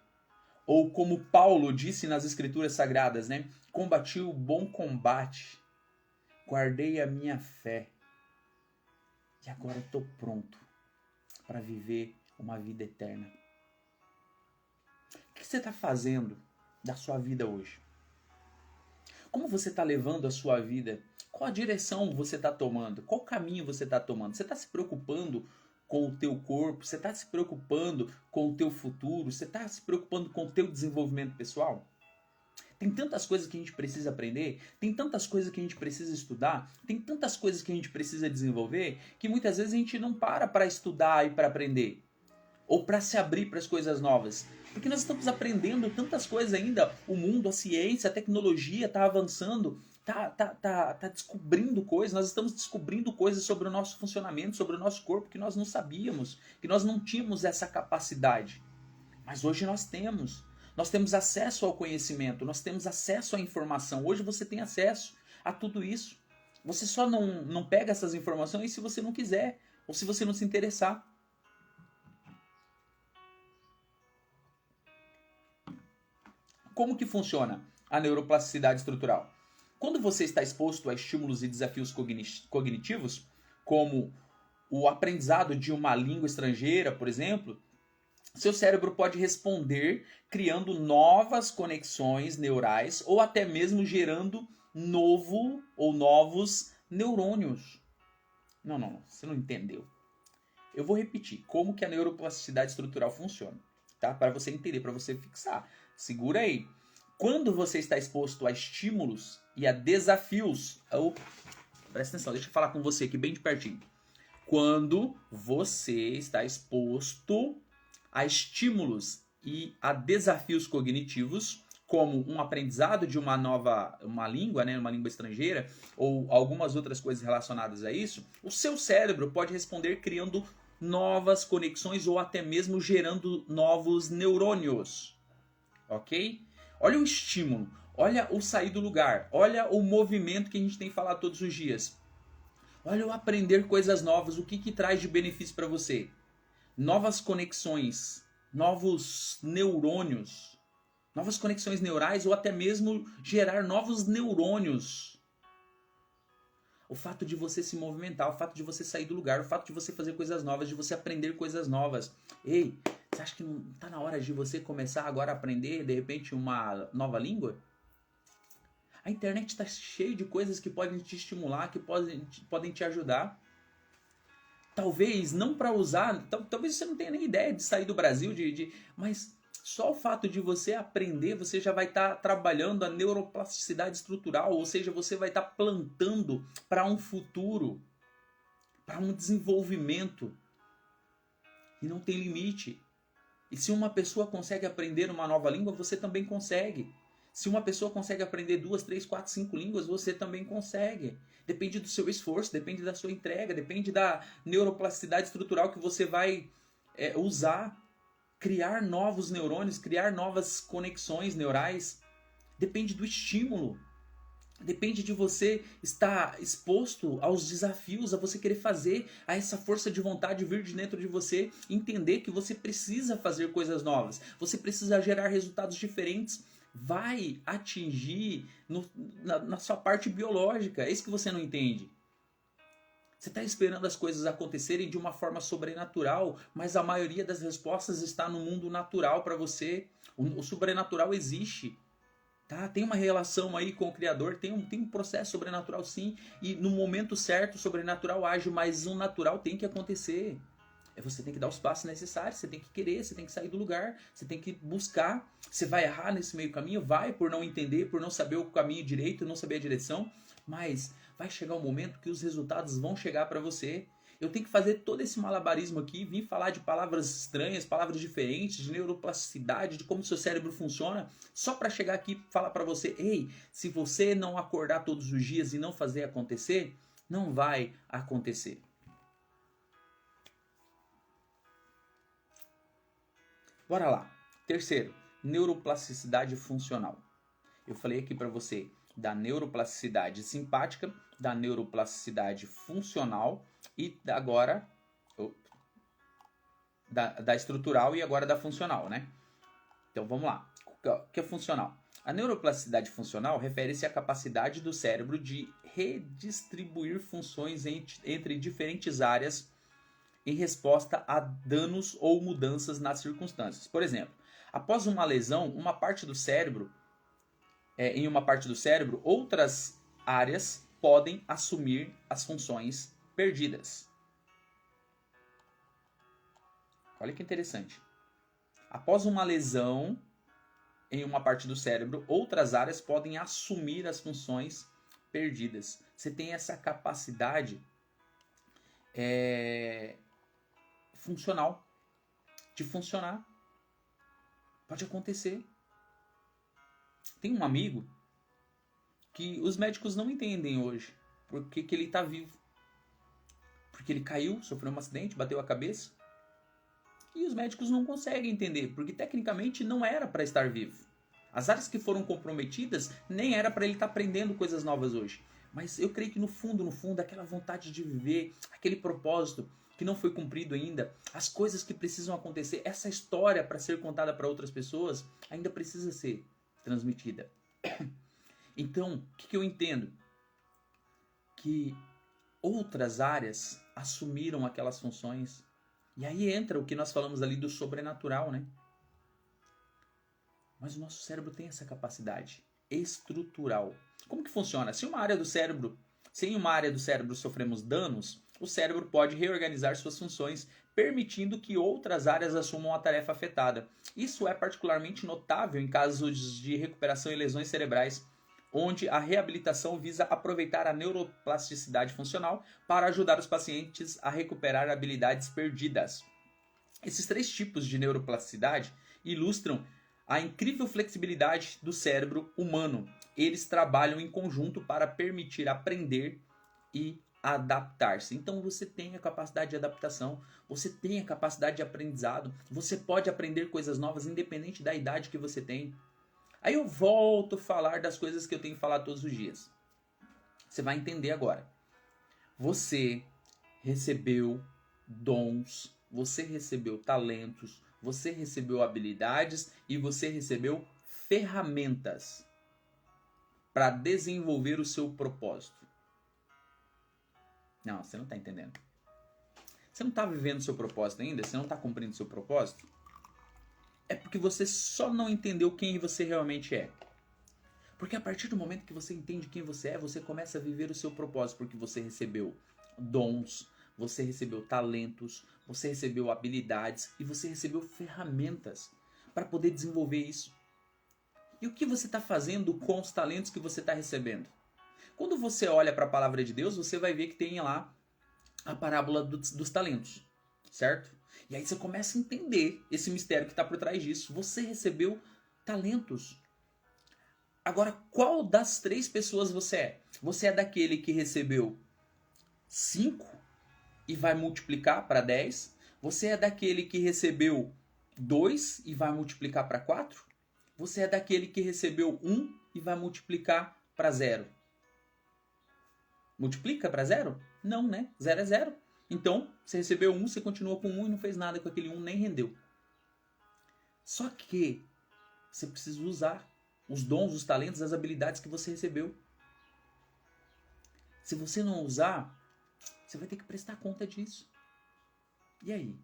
Ou como Paulo disse nas Escrituras Sagradas, né? Combati o bom combate, guardei a minha fé e agora estou pronto para viver uma vida eterna. O que você está fazendo da sua vida hoje? Como você está levando a sua vida? Qual a direção você está tomando? Qual caminho você está tomando? Você está se preocupando com o teu corpo? Você está se preocupando com o teu futuro? Você está se preocupando com o teu desenvolvimento pessoal? Tem tantas coisas que a gente precisa aprender, tem tantas coisas que a gente precisa estudar, tem tantas coisas que a gente precisa desenvolver, que muitas vezes a gente não para estudar e para aprender. Ou para se abrir para as coisas novas. Porque nós estamos aprendendo tantas coisas ainda. O mundo, a ciência, a tecnologia está avançando, tá descobrindo coisas. Nós estamos descobrindo coisas sobre o nosso funcionamento, sobre o nosso corpo que nós não sabíamos, que nós não tínhamos essa capacidade. Mas hoje nós temos. Nós temos acesso ao conhecimento, nós temos acesso à informação. Hoje você tem acesso a tudo isso. Você só não pega essas informações se você não quiser, ou se você não se interessar. Como que funciona a neuroplasticidade estrutural? Quando você está exposto a estímulos e desafios cognitivos, como o aprendizado de uma língua estrangeira, por exemplo, seu cérebro pode responder criando novas conexões neurais ou até mesmo gerando novos neurônios. Não, você não entendeu. Eu vou repetir como que a neuroplasticidade estrutural funciona, tá? Para você entender, para você fixar. Segura aí. Quando você está exposto a estímulos e a desafios... presta atenção, deixa eu falar com você aqui bem de pertinho. Quando você está exposto a estímulos e a desafios cognitivos, como um aprendizado de uma língua, né, uma língua estrangeira, ou algumas outras coisas relacionadas a isso, o seu cérebro pode responder criando novas conexões ou até mesmo gerando novos neurônios. Ok? Olha o estímulo, olha o sair do lugar, olha o movimento que a gente tem falado todos os dias. Olha o aprender coisas novas, o que traz de benefício para você? Novas conexões, novos neurônios, novas conexões neurais ou até mesmo gerar novos neurônios. O fato de você se movimentar, o fato de você sair do lugar, o fato de você fazer coisas novas, de você aprender coisas novas. Ei, você acha que não está na hora de você começar agora a aprender, de repente, uma nova língua? A internet está cheia de coisas que podem te estimular, que podem te ajudar. Talvez não para usar, talvez você não tenha nem ideia de sair do Brasil, mas só o fato de você aprender, você já vai estar trabalhando a neuroplasticidade estrutural, ou seja, você vai estar plantando para um futuro, para um desenvolvimento. E não tem limite. E se uma pessoa consegue aprender uma nova língua, você também consegue. Se uma pessoa consegue aprender 2, 3, 4, 5 línguas, você também consegue. Depende do seu esforço, depende da sua entrega, depende da neuroplasticidade estrutural que você vai usar. Criar novos neurônios, criar novas conexões neurais. Depende do estímulo. Depende de você estar exposto aos desafios, a você querer fazer, a essa força de vontade vir de dentro de você, entender que você precisa fazer coisas novas, você precisa gerar resultados diferentes, vai atingir na sua parte biológica. É isso que você não entende. Você está esperando as coisas acontecerem de uma forma sobrenatural, mas a maioria das respostas está no mundo natural para você. O sobrenatural existe. Tá? Tem uma relação aí com o Criador, tem um processo sobrenatural sim, e no momento certo o sobrenatural age, mas o natural tem que acontecer. Você tem que dar os passos necessários, você tem que querer, você tem que sair do lugar, você tem que buscar. Você vai errar nesse meio caminho, vai por não entender, por não saber o caminho direito, não saber a direção, mas vai chegar um momento que os resultados vão chegar para você. Eu tenho que fazer todo esse malabarismo aqui, vim falar de palavras estranhas, palavras diferentes, de neuroplasticidade, de como o seu cérebro funciona, só para chegar aqui e falar para você, ei, se você não acordar todos os dias e não fazer acontecer, não vai acontecer. Bora lá. Terceiro, neuroplasticidade funcional. Eu falei aqui para você da neuroplasticidade simpática, da neuroplasticidade funcional e agora da estrutural e agora da funcional, né? Então vamos lá. O que é funcional? A neuroplasticidade funcional refere-se à capacidade do cérebro de redistribuir funções entre diferentes áreas em resposta a danos ou mudanças nas circunstâncias. Por exemplo, após uma lesão, em uma parte do cérebro, outras áreas podem assumir as funções perdidas. Olha que interessante. Após uma lesão em uma parte do cérebro, outras áreas podem assumir as funções perdidas. Você tem essa capacidade funcional de funcionar. Pode acontecer. Tem um amigo que os médicos não entendem hoje porque que ele está vivo. Porque ele caiu, sofreu um acidente, bateu a cabeça. E os médicos não conseguem entender, porque tecnicamente não era para estar vivo. As áreas que foram comprometidas nem era para ele estar aprendendo coisas novas hoje. Mas eu creio que no fundo, aquela vontade de viver, aquele propósito que não foi cumprido ainda, as coisas que precisam acontecer, essa história para ser contada para outras pessoas ainda precisa ser transmitida. Então, o que eu entendo? Que outras áreas assumiram aquelas funções. E aí entra o que nós falamos ali do sobrenatural, né? Mas o nosso cérebro tem essa capacidade estrutural. Como que funciona? Se em uma área do cérebro sofremos danos, o cérebro pode reorganizar suas funções, permitindo que outras áreas assumam a tarefa afetada. Isso é particularmente notável em casos de recuperação e lesões cerebrais, onde a reabilitação visa aproveitar a neuroplasticidade funcional para ajudar os pacientes a recuperar habilidades perdidas. Esses 3 tipos de neuroplasticidade ilustram a incrível flexibilidade do cérebro humano. Eles trabalham em conjunto para permitir aprender e adaptar-se. Então você tem a capacidade de adaptação, você tem a capacidade de aprendizado, você pode aprender coisas novas independente da idade que você tem. Aí eu volto a falar das coisas que eu tenho falado todos os dias. Você vai entender agora. Você recebeu dons, você recebeu talentos, você recebeu habilidades e você recebeu ferramentas para desenvolver o seu propósito. Não, você não está entendendo. Você não está vivendo o seu propósito ainda? Você não está cumprindo o seu propósito? É porque você só não entendeu quem você realmente é. Porque a partir do momento que você entende quem você é, você começa a viver o seu propósito, porque você recebeu dons, você recebeu talentos, você recebeu habilidades e você recebeu ferramentas para poder desenvolver isso. E o que você está fazendo com os talentos que você está recebendo? Quando você olha para a palavra de Deus, você vai ver que tem lá a parábola dos talentos, certo? E aí você começa a entender esse mistério que está por trás disso. Você recebeu talentos. Agora, qual das 3 pessoas você é? Você é daquele que recebeu 5 e vai multiplicar para 10? Você é daquele que recebeu 2 e vai multiplicar para 4? Você é daquele que recebeu 1 e vai multiplicar para 0? Multiplica para 0? Não, né? 0 é 0. Então, você recebeu 1, você continuou com 1 e não fez nada com aquele 1, nem rendeu. Só que você precisa usar os dons, os talentos, as habilidades que você recebeu. Se você não usar, você vai ter que prestar conta disso. E aí?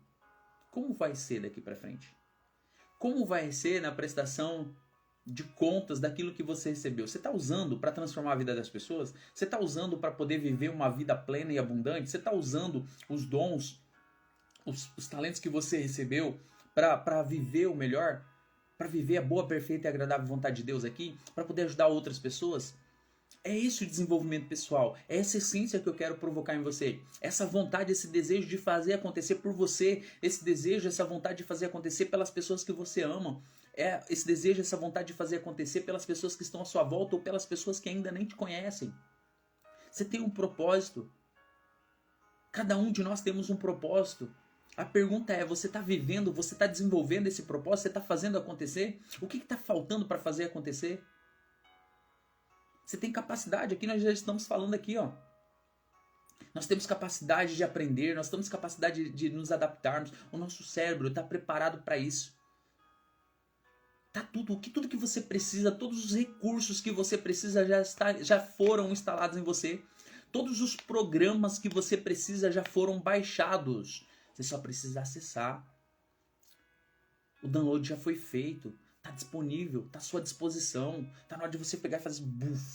Como vai ser daqui para frente? Como vai ser na prestação de contas daquilo que você recebeu? Você está usando para transformar a vida das pessoas? Você está usando para poder viver uma vida plena e abundante? Você está usando os dons, os talentos que você recebeu para viver o melhor? Para viver a boa, perfeita e agradável vontade de Deus aqui? Para poder ajudar outras pessoas? É esse o desenvolvimento pessoal. É essa essência que eu quero provocar em você. Essa vontade, esse desejo de fazer acontecer por você. Esse desejo, essa vontade de fazer acontecer pelas pessoas que você ama. É esse desejo, essa vontade de fazer acontecer pelas pessoas que estão à sua volta ou pelas pessoas que ainda nem te conhecem. Você tem um propósito. Cada um de nós temos um propósito. A pergunta é, você está vivendo, você está desenvolvendo esse propósito? Você está fazendo acontecer? O que está faltando para fazer acontecer? Você tem capacidade, aqui nós já estamos falando aqui, ó. Nós temos capacidade de aprender, nós temos capacidade de nos adaptarmos. O nosso cérebro está preparado para isso. Tá tudo que você precisa, todos os recursos que você precisa já foram instalados em você. Todos os programas que você precisa já foram baixados. Você só precisa acessar. O download já foi feito. Está disponível, está à sua disposição. Está na hora de você pegar e fazer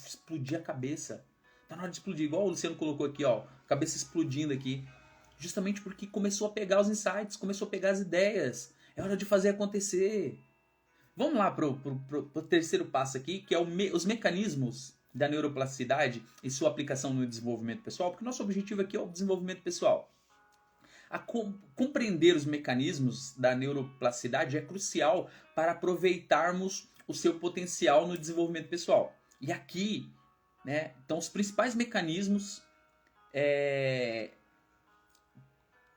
explodir a cabeça. Está na hora de explodir, igual o Luciano colocou aqui, ó, cabeça explodindo aqui. Justamente porque começou a pegar os insights, começou a pegar as ideias. É hora de fazer acontecer. Vamos lá para o terceiro passo aqui, que é os mecanismos da neuroplasticidade e sua aplicação no desenvolvimento pessoal, porque nosso objetivo aqui é o desenvolvimento pessoal. Compreender os mecanismos da neuroplasticidade é crucial para aproveitarmos o seu potencial no desenvolvimento pessoal. E aqui, né, então os principais mecanismos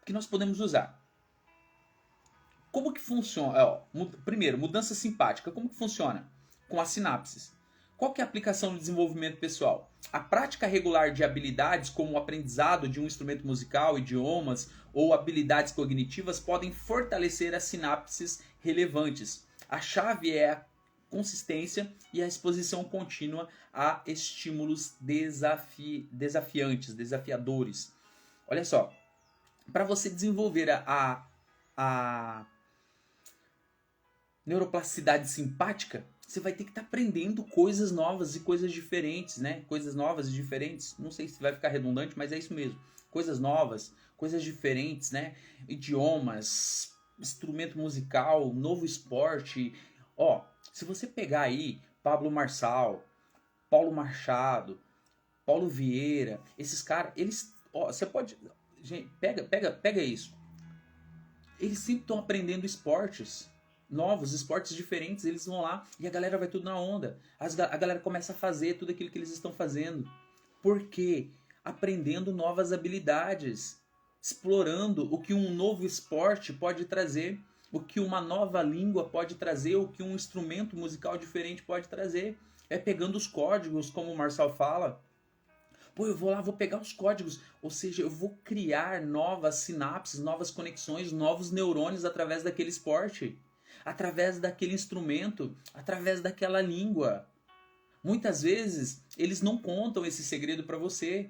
que nós podemos usar. Como que funciona? Primeiro, mudança simpática. Como que funciona? Com as sinapses. Qual que é a aplicação no desenvolvimento pessoal? A prática regular de habilidades como o aprendizado de um instrumento musical, idiomas ou habilidades cognitivas podem fortalecer as sinapses relevantes. A chave é a consistência e a exposição contínua a estímulos desafiantes, desafiadores. Olha só, para você desenvolver a neuroplasticidade simpática, você vai ter que estar aprendendo coisas novas e coisas diferentes, né? Coisas novas e diferentes. Não sei se vai ficar redundante, mas é isso mesmo. Coisas novas, coisas diferentes, né? Idiomas, instrumento musical, novo esporte. Se você pegar aí Pablo Marçal, Paulo Machado, Paulo Vieira, esses caras, eles, você pode, gente, pega isso. Eles sempre estão aprendendo esportes novos, esportes diferentes, eles vão lá e a galera vai tudo na onda. A galera começa a fazer tudo aquilo que eles estão fazendo. Por quê? Aprendendo novas habilidades, explorando o que um novo esporte pode trazer, o que uma nova língua pode trazer, o que um instrumento musical diferente pode trazer. É pegando os códigos, como o Marçal fala. Eu vou lá, vou pegar os códigos, ou seja, eu vou criar novas sinapses, novas conexões, novos neurônios através daquele esporte, através daquele instrumento, através daquela língua. Muitas vezes, eles não contam esse segredo para você.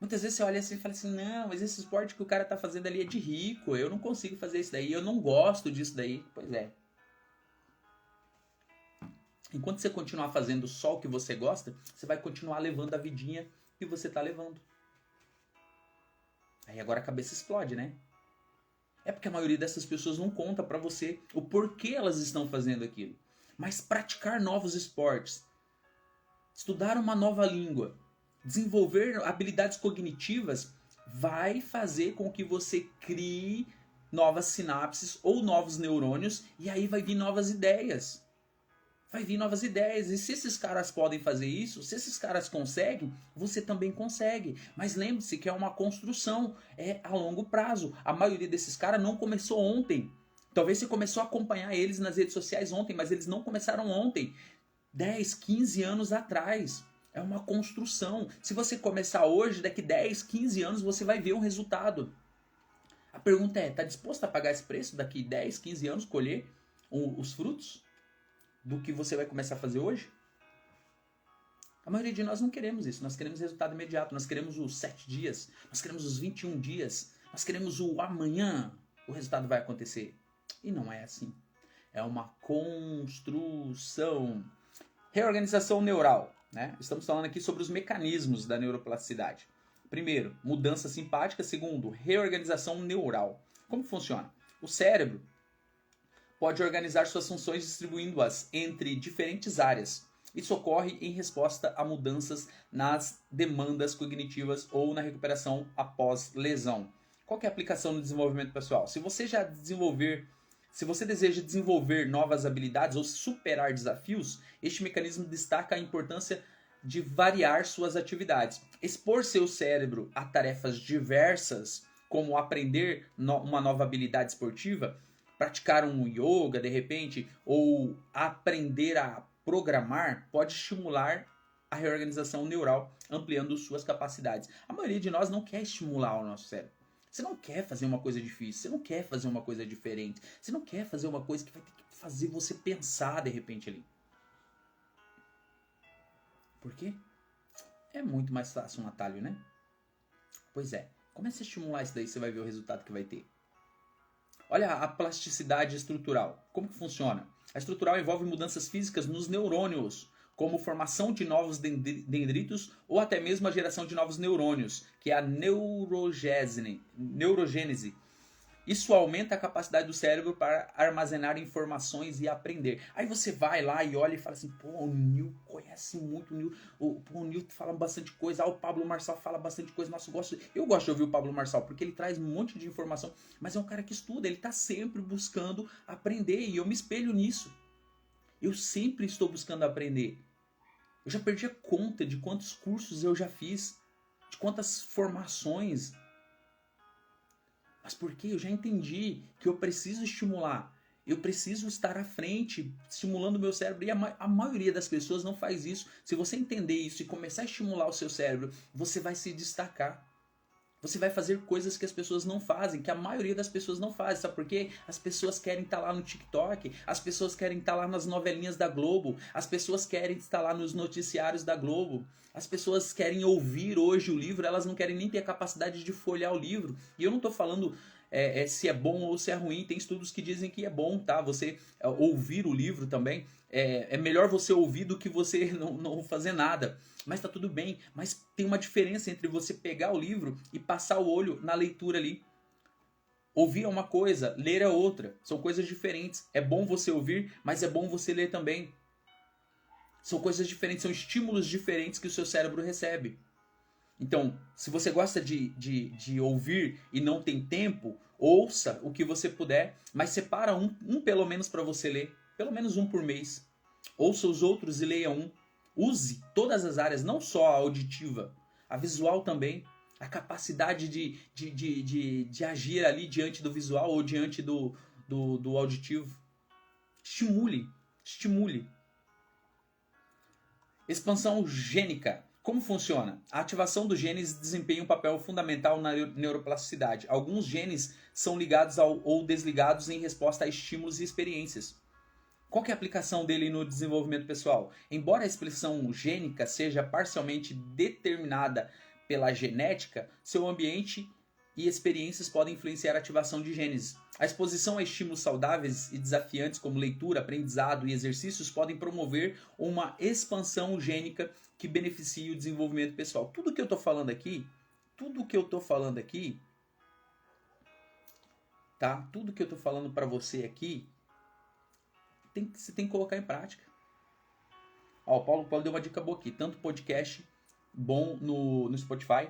Muitas vezes você olha assim e fala assim, não, mas esse esporte que o cara tá fazendo ali é de rico, eu não consigo fazer isso daí, eu não gosto disso daí. Pois é. Enquanto você continuar fazendo só o que você gosta, você vai continuar levando a vidinha que você está levando. Aí agora a cabeça explode, né? É porque a maioria dessas pessoas não conta para você o porquê elas estão fazendo aquilo. Mas praticar novos esportes, estudar uma nova língua, desenvolver habilidades cognitivas vai fazer com que você crie novas sinapses ou novos neurônios e aí vai vir novas ideias. Vai vir novas ideias. E se esses caras podem fazer isso, se esses caras conseguem, você também consegue. Mas lembre-se que é uma construção, é a longo prazo. A maioria desses caras não começou ontem. Talvez você começou a acompanhar eles nas redes sociais ontem, mas eles não começaram ontem. 10, 15 anos atrás. É uma construção. Se você começar hoje, daqui 10, 15 anos, você vai ver um resultado. A pergunta é, está disposto a pagar esse preço daqui 10, 15 anos, colher os frutos do que você vai começar a fazer hoje? A maioria de nós não queremos isso. Nós queremos resultado imediato. Nós queremos os 7 dias. Nós queremos os 21 dias. Nós queremos o amanhã. O resultado vai acontecer. E não é assim. É uma construção. Reorganização neural, né? Estamos falando aqui sobre os mecanismos da neuroplasticidade. Primeiro, mudança simpática. Segundo, reorganização neural. Como funciona? O cérebro pode organizar suas funções distribuindo-as entre diferentes áreas. Isso ocorre em resposta a mudanças nas demandas cognitivas ou na recuperação após lesão. Qual que é a aplicação no desenvolvimento pessoal? Se você deseja desenvolver novas habilidades ou superar desafios, este mecanismo destaca a importância de variar suas atividades. Expor seu cérebro a tarefas diversas, como aprender uma nova habilidade esportiva, praticar um yoga, de repente, ou aprender a programar, pode estimular a reorganização neural, ampliando suas capacidades. A maioria de nós não quer estimular o nosso cérebro. Você não quer fazer uma coisa difícil, você não quer fazer uma coisa diferente, você não quer fazer uma coisa que vai ter que fazer você pensar de repente ali. Por quê? É muito mais fácil um atalho, né? Pois é, comece a estimular isso daí, você vai ver o resultado que vai ter. Olha a plasticidade estrutural. Como que funciona? A estrutural envolve mudanças físicas nos neurônios, como formação de novos dendritos ou até mesmo a geração de novos neurônios, que é a neurogênese. Isso aumenta a capacidade do cérebro para armazenar informações e aprender. Aí você vai lá e olha e fala assim, pô, o Nil conhece muito, o Nil fala bastante coisa, o Pablo Marçal fala bastante coisa, nossa, eu gosto de ouvir o Pablo Marçal, porque ele traz um monte de informação, mas é um cara que estuda, ele está sempre buscando aprender, e eu me espelho nisso. Eu sempre estou buscando aprender. Eu já perdi a conta de quantos cursos eu já fiz, de quantas formações. Mas por quê? Eu já entendi que eu preciso estimular. Eu preciso estar à frente, estimulando o meu cérebro. E a maioria das pessoas não faz isso. Se você entender isso e começar a estimular o seu cérebro, você vai se destacar. Você vai fazer coisas que as pessoas não fazem, que a maioria das pessoas não faz. Sabe por quê? As pessoas querem estar lá no TikTok, as pessoas querem estar lá nas novelinhas da Globo, as pessoas querem estar lá nos noticiários da Globo, as pessoas querem ouvir hoje o livro, elas não querem nem ter a capacidade de folhear o livro. E eu não estou falando se é bom ou se é ruim, tem estudos que dizem que é bom, tá? Você ouvir o livro também, é melhor você ouvir do que você não fazer nada. Mas tá tudo bem, mas tem uma diferença entre você pegar o livro e passar o olho na leitura ali. Ouvir é uma coisa, ler é outra. São coisas diferentes. É bom você ouvir, mas é bom você ler também. São coisas diferentes, são estímulos diferentes que o seu cérebro recebe. Então, se você gosta de ouvir e não tem tempo, ouça o que você puder, mas separa um pelo menos para você ler. Pelo menos um por mês. Ouça os outros e leia um. Use todas as áreas, não só a auditiva, a visual também. A capacidade de agir ali diante do visual ou diante do auditivo. Estimule. Expansão gênica. Como funciona? A ativação dos genes desempenha um papel fundamental na neuroplasticidade. Alguns genes são ligados ou desligados em resposta a estímulos e experiências. Qual que é a aplicação dele no desenvolvimento pessoal? Embora a expressão gênica seja parcialmente determinada pela genética, seu ambiente e experiências podem influenciar a ativação de genes. A exposição a estímulos saudáveis e desafiantes como leitura, aprendizado e exercícios podem promover uma expansão gênica que beneficie o desenvolvimento pessoal. Tudo que eu estou falando aqui, tá? Tudo que eu estou falando para você aqui, você tem que colocar em prática. Ó, o Paulo deu uma dica boa aqui. Tanto podcast bom no Spotify.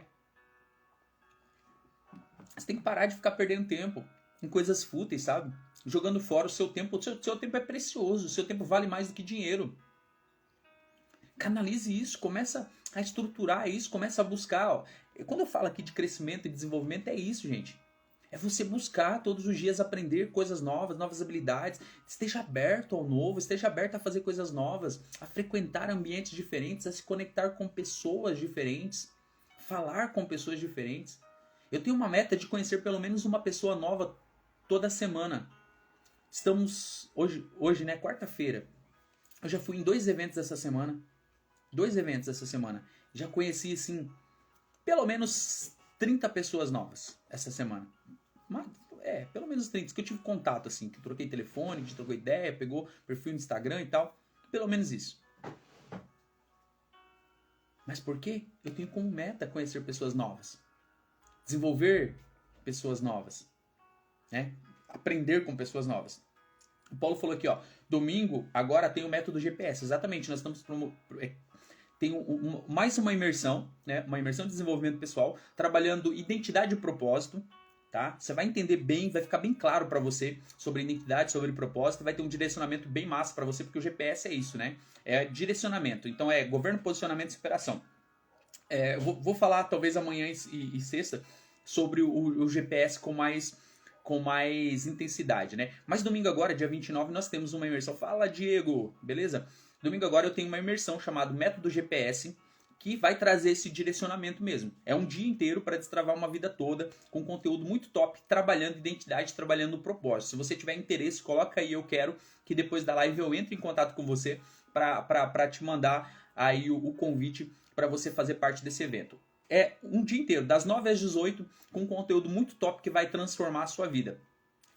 Você tem que parar de ficar perdendo tempo em coisas fúteis, sabe? Jogando fora o seu tempo. O seu tempo é precioso. O seu tempo vale mais do que dinheiro. Canalize isso. Começa a estruturar isso. Começa a buscar. Ó. Quando eu falo aqui de crescimento e desenvolvimento, é isso, gente. É você buscar todos os dias aprender coisas novas, novas habilidades. Esteja aberto ao novo, esteja aberto a fazer coisas novas, a frequentar ambientes diferentes, a se conectar com pessoas diferentes, falar com pessoas diferentes. Eu tenho uma meta de conhecer pelo menos uma pessoa nova toda semana. Estamos hoje, né, quarta-feira. Eu já fui em 2 eventos essa semana. Já conheci, assim, pelo menos 30 pessoas novas essa semana. Pelo menos 30 que eu tive contato, assim, que eu troquei telefone, que a gente trocou ideia, pegou perfil no Instagram e tal. Pelo menos isso. Mas por quê? Eu tenho como meta conhecer pessoas novas. Desenvolver pessoas novas. Né? Aprender com pessoas novas. O Paulo falou aqui, ó. Domingo, agora tem o método GPS. Exatamente, nós estamos tem mais uma imersão, né? Uma imersão de desenvolvimento pessoal, trabalhando identidade e propósito. Tá? Você vai entender bem, vai ficar bem claro para você sobre identidade, sobre propósito, vai ter um direcionamento bem massa para você, porque o GPS é isso, né? É direcionamento. Então é governo, posicionamento e superação. Eu vou falar talvez amanhã e sexta sobre o GPS com mais intensidade, né? Mas domingo agora, dia 29, nós temos uma imersão. Fala, Diego! Beleza? Domingo agora eu tenho uma imersão chamada Método GPS, que vai trazer esse direcionamento mesmo. É um dia inteiro para destravar uma vida toda, com conteúdo muito top, trabalhando identidade, trabalhando o propósito. Se você tiver interesse, coloca aí, eu quero, que depois da live eu entre em contato com você para te mandar aí o convite para você fazer parte desse evento. É um dia inteiro, das 9 às 18, com conteúdo muito top que vai transformar a sua vida.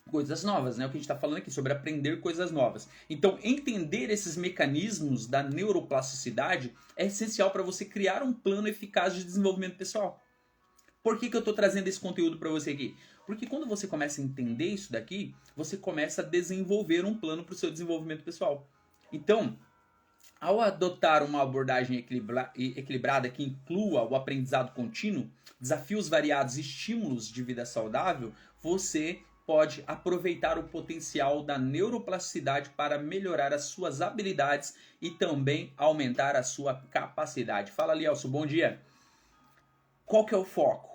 coisas novas, né? O que a gente está falando aqui sobre aprender coisas novas. Então, entender esses mecanismos da neuroplasticidade é essencial para você criar um plano eficaz de desenvolvimento pessoal. Por que eu estou trazendo esse conteúdo para você aqui? Porque quando você começa a entender isso daqui, você começa a desenvolver um plano para o seu desenvolvimento pessoal. Então, ao adotar uma abordagem equilibrada que inclua o aprendizado contínuo, desafios variados e estímulos de vida saudável, você pode aproveitar o potencial da neuroplasticidade para melhorar as suas habilidades e também aumentar a sua capacidade. Fala, Lielso, bom dia. Qual que é o foco?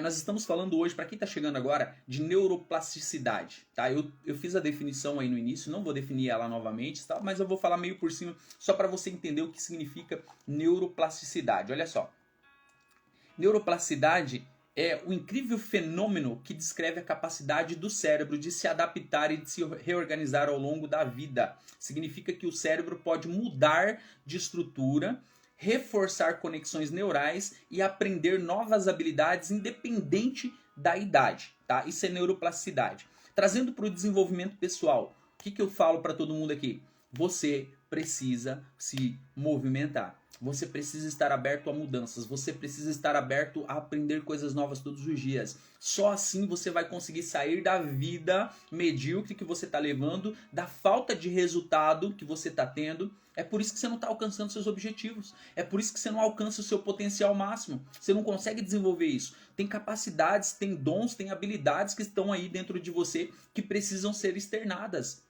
Nós estamos falando hoje, para quem está chegando agora, de neuroplasticidade. Tá? Eu fiz a definição aí no início, não vou definir ela novamente, tá? Mas eu vou falar meio por cima, só para você entender o que significa neuroplasticidade. Olha só. Neuroplasticidade é o incrível fenômeno que descreve a capacidade do cérebro de se adaptar e de se reorganizar ao longo da vida. Significa que o cérebro pode mudar de estrutura, reforçar conexões neurais e aprender novas habilidades independente da idade, tá? Isso é neuroplasticidade. Trazendo para o desenvolvimento pessoal, o que eu falo para todo mundo aqui? Você precisa se movimentar. Você precisa estar aberto a mudanças. Você precisa estar aberto a aprender coisas novas todos os dias. Só assim você vai conseguir sair da vida medíocre que você está levando, da falta de resultado que você está tendo. É por isso que você não está alcançando seus objetivos. É por isso que você não alcança o seu potencial máximo. Você não consegue desenvolver isso. Tem capacidades, tem dons, tem habilidades que estão aí dentro de você que precisam ser externadas.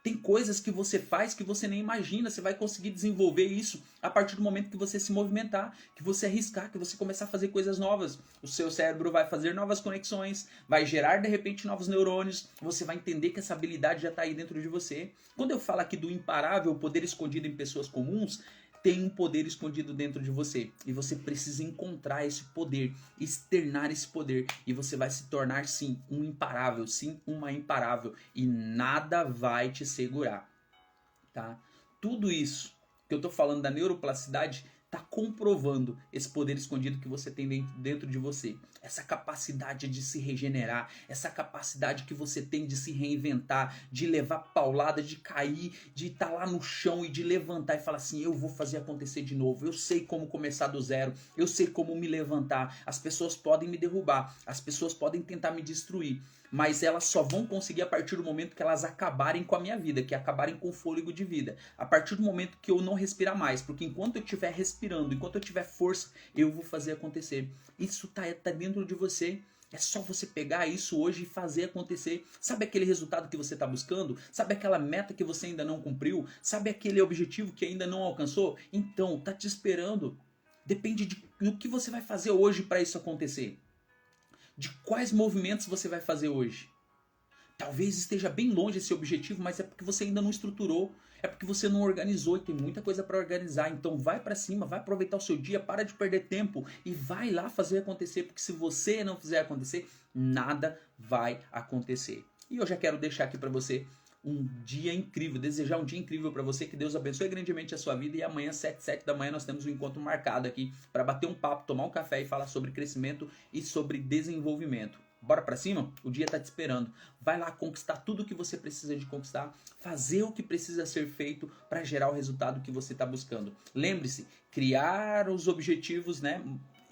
Tem coisas que você faz que você nem imagina. Você vai conseguir desenvolver isso a partir do momento que você se movimentar, que você arriscar, que você começar a fazer coisas novas. O seu cérebro vai fazer novas conexões, vai gerar de repente novos neurônios. Você vai entender que essa habilidade já está aí dentro de você. Quando eu falo aqui do imparável, o poder escondido em pessoas comuns, tem um poder escondido dentro de você. E você precisa encontrar esse poder, externar esse poder. E você vai se tornar, sim, um imparável, sim, uma imparável. E nada vai te segurar. Tá? Tudo isso que eu estou falando da neuroplasticidade está comprovando esse poder escondido que você tem dentro de você. Essa capacidade de se regenerar, essa capacidade que você tem de se reinventar, de levar paulada, de cair, de estar lá no chão e de levantar e falar assim, eu vou fazer acontecer de novo, eu sei como começar do zero, eu sei como me levantar, as pessoas podem me derrubar, as pessoas podem tentar me destruir, mas elas só vão conseguir a partir do momento que elas acabarem com a minha vida, que acabarem com o fôlego de vida. A partir do momento que eu não respirar mais, porque enquanto eu estiver respirando, enquanto eu tiver força, eu vou fazer acontecer. Isso tá dentro de você. É só você pegar isso hoje e fazer acontecer. Sabe aquele resultado que você está buscando? Sabe aquela meta que você ainda não cumpriu? Sabe aquele objetivo que ainda não alcançou? Então, tá te esperando. Depende do que você vai fazer hoje para isso acontecer. De quais movimentos você vai fazer hoje. Talvez esteja bem longe esse objetivo, mas é porque você ainda não estruturou, é porque você não organizou e tem muita coisa para organizar. Então vai para cima, vai aproveitar o seu dia, para de perder tempo e vai lá fazer acontecer, porque se você não fizer acontecer, nada vai acontecer. E eu já quero deixar aqui para você um dia incrível, desejar um dia incrível para você, que Deus abençoe grandemente a sua vida, e amanhã, 7 da manhã, nós temos um encontro marcado aqui para bater um papo, tomar um café e falar sobre crescimento e sobre desenvolvimento. Bora pra cima? O dia tá te esperando. Vai lá conquistar tudo o que você precisa de conquistar, fazer o que precisa ser feito para gerar o resultado que você está buscando. Lembre-se, criar os objetivos, né?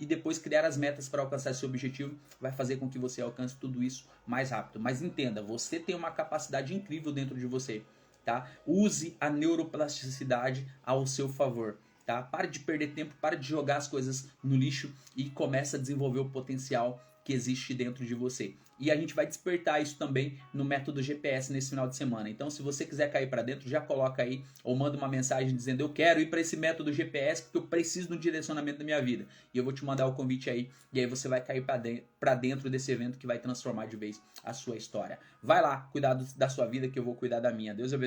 E depois criar as metas para alcançar esse objetivo vai fazer com que você alcance tudo isso mais rápido. Mas entenda, você tem uma capacidade incrível dentro de você, tá? Use a neuroplasticidade ao seu favor, tá? Pare de perder tempo, pare de jogar as coisas no lixo e comece a desenvolver o potencial que existe dentro de você. E a gente vai despertar isso também no método GPS nesse final de semana. Então, se você quiser cair para dentro, já coloca aí ou manda uma mensagem dizendo eu quero ir para esse método GPS porque eu preciso do direcionamento da minha vida. E eu vou te mandar o convite aí e aí você vai cair para dentro desse evento que vai transformar de vez a sua história. Vai lá, cuidar da sua vida que eu vou cuidar da minha. Deus abençoe.